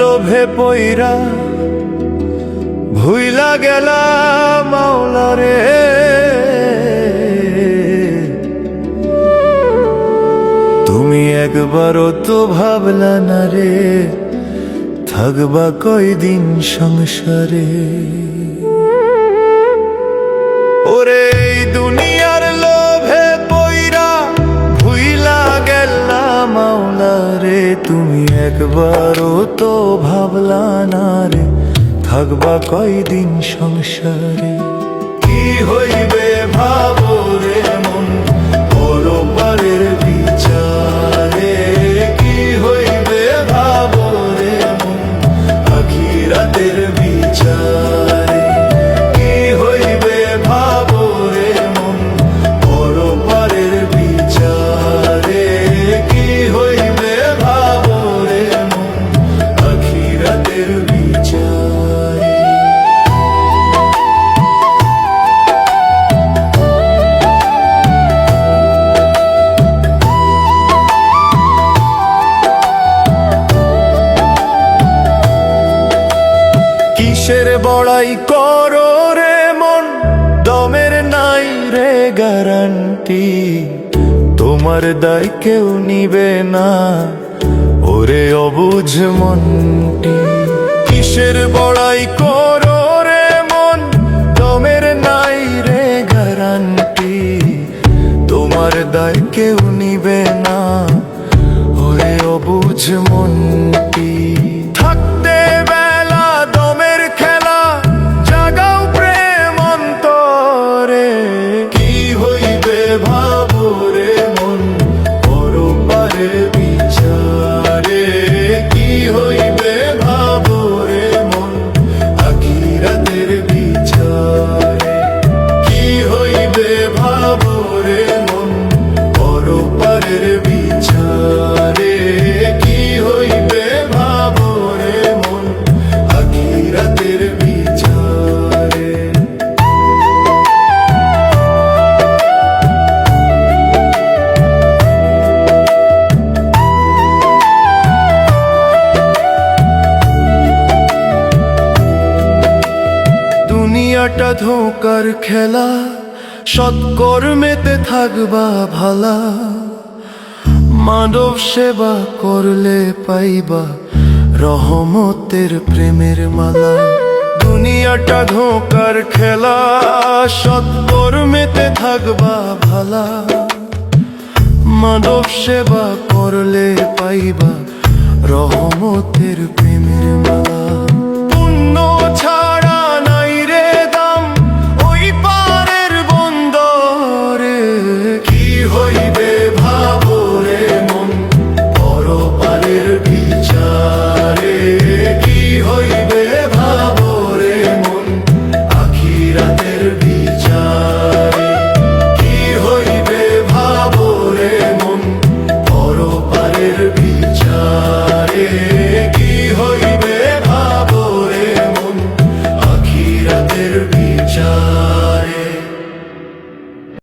লোভে পইরা ভুইলা গেলা মাওলা রে। তুমি একবারও তো ভাবলা না রে থাকবা কয়দিন সংসারে। ওরে এই দুনিয়ার লোভে পইরা ভুইলা গেলা মাওলা রে। তুমি একবারও তো ভাবলা না রে থাকবা কয়দিন সংসারে। কি হইবে ভাবো রে মন পরপারের বিচারে। কি হইবে ভাবো রে মন আখিরাতের বিচারে। কি হইবে ভাবো রে মন পরপারের বিচারে। কি হইবে ভাবো রে মন আখিরাতের বিচারে। কিসের বড়াই করো রে মন দমের নাই রে গ্যারান্টি। তোমার দায় কেউ নিবে না ওরে অবুঝ মনটি। কিসের বড়াই করো রে মন দমের নাই রে গ্যারান্টি। তোমার দায় কেউ নিবে না ওরে অবুঝ মনটি। থাকতে বেলা দমের খেলা জাগাও প্রেম অন্তরে। কি হইবে ভাবো রে মন পরপারের বিচারে। কি হইবে ভাবো রে মন আখিরাতের বিচারে। কি হইবে ভাবো রে মন পরপারের বিচারে। কি হইবে ভাবো রে মন আখিরাতের বিচারে। দুনিয়াটা ধোঁকার খেলা সৎকর্মেতে থাকবা ভালা। মানব সেবা করলে পাইবা রহমতের প্রেমের মালা। দুনিয়াটা ধোঁকার খেলা সৎকর্মেতে থাকবা ভালা। মানব সেবা করলে পাইবা রহমতের প্রেমের মালা।